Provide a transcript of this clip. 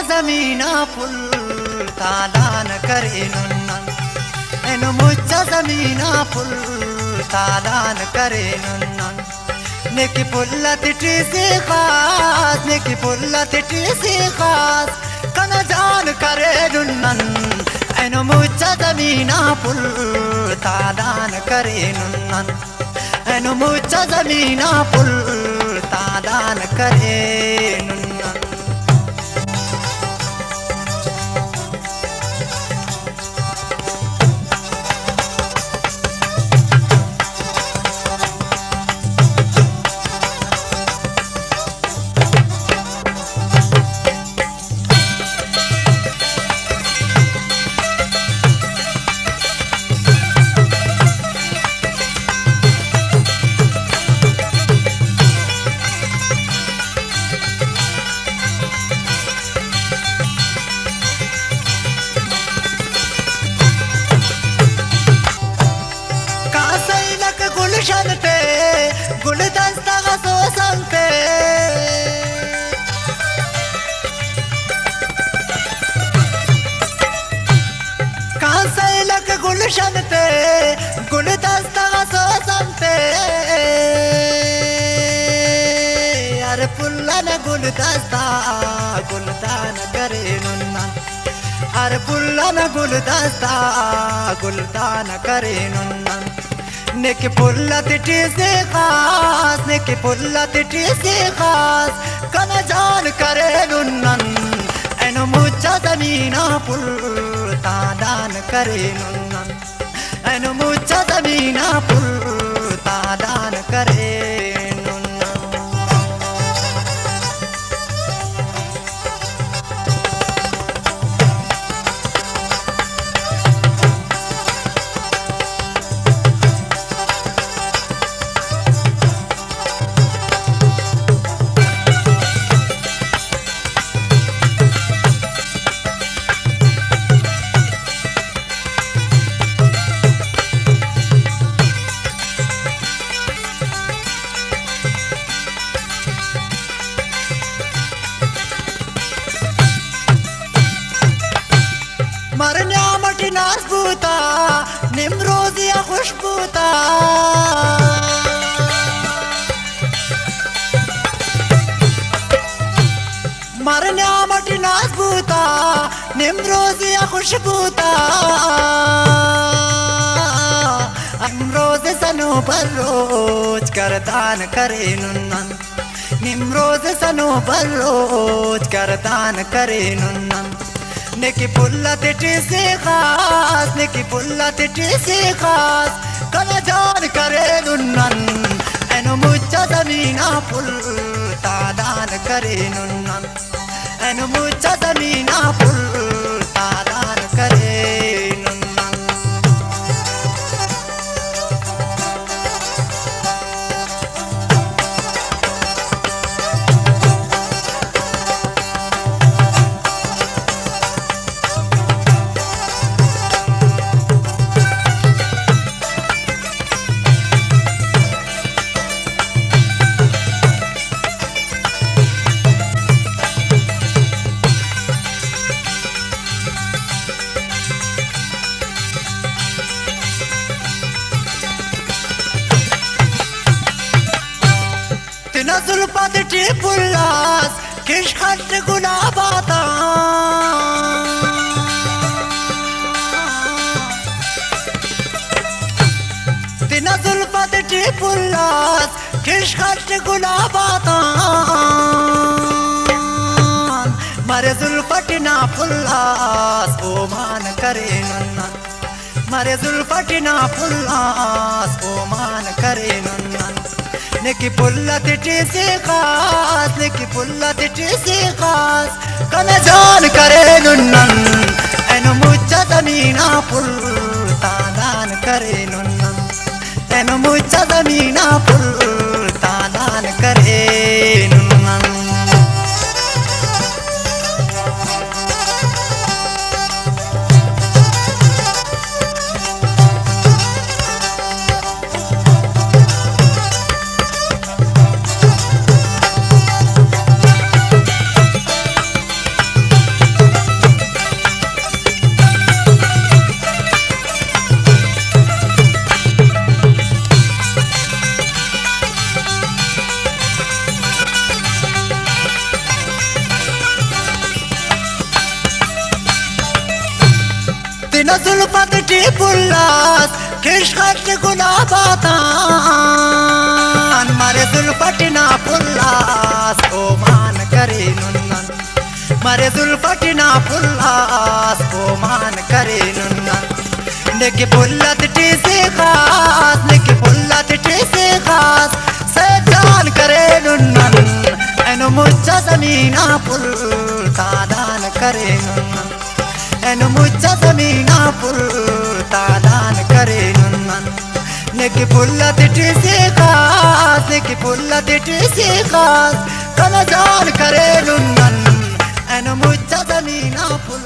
ज़मीना फुल तालान करे नुन्नन एनु मुच्चा ज़मीना फुल तालान करे नुन्नन नेकी पुल्ला तिटी से खास नेकी पुल्ला तिटी से खास कना जान करे नुन्नन एनु मुच्चा ज़मीना फुल तालान करे नुन्नन एनु मुच्चा ज़मीना फुल तालान करे नुन्नन गुलशन पे गुलदस्ता सोसन पे कहाँ से लग गुलशन पे गुलदस्ता सोसन पे अरे पुल्ला न गुलदस्ता गुलदान करे नुन्नन अरे पुल्ला न गुलदस्ता गुलदान करे नुन्नन नेकी पुल्ला तिटी से खास नेकी पुल्ला तिटी से खास कना जान करे नुन्नन एनु मुच्चा ज़मीना फुल तालान करे नुन्नन एनु मुच्चा ज़मीना फुल तालान करे मरना मटी नाज़बूता निम्रोज़िया खुशबूता मरना मटी नाज़बूता निम्रोज़िया खुशबूता अमरोज़ सनो पर रोज करदान करे नुन्नन निम्रोज़ सनो पर रोज करदान करे नुन्नन नेकी पुल्ला तिटी से खास नेकी पुल्ला तिटी से खास कना जान करे नुन्नन एनु मुच्चा ज़मीना फुल तालान करे नुन्नन एनु मुच्चा ज़मीना फुल तालान करे तिना जुल्फा तिटी पुल्लास किश खट गुलाबाता तिना जुल्फा तिटी पुल्लास किश खट गुलाबाता मरे जुल्फा टिना पुल्लास ओ मान करे नुन्नन मरे जुल्फा टिना पुल्लास ओ मान करे नुन्नन नेकी पुल्ला तिटी से खास नेकी पुल्ला तिटी से खास कना जान करे नुन्नन एनु मुच्चा ज़मीना फुल तालान करे नुन्नन एनु मुच्चा ज़मीना फुल तालान करे नुन्नन न जुल्फत टी पुल्लास किशकत गुलाबातान मारे जुल्फत ना पुल्लास ओ मान करे नुन्नन मारे जुल्फत ना पुल्लास ओ मान करे नुन्नन नेके पुल्लत टी से खास नेके पुल्लत टी से खास सजान करे नुन्नन एनो मुच्चा ज़मीना पुल तादान करे नुन्नन एनो मुच्चा ज़मीना पुल तादान करे नुन्नन नेके पुल्लत टी से खास नेके पुल्लत टी से खास कला जान करे नुन्नन एनो मुच्चा ज़मीना पुल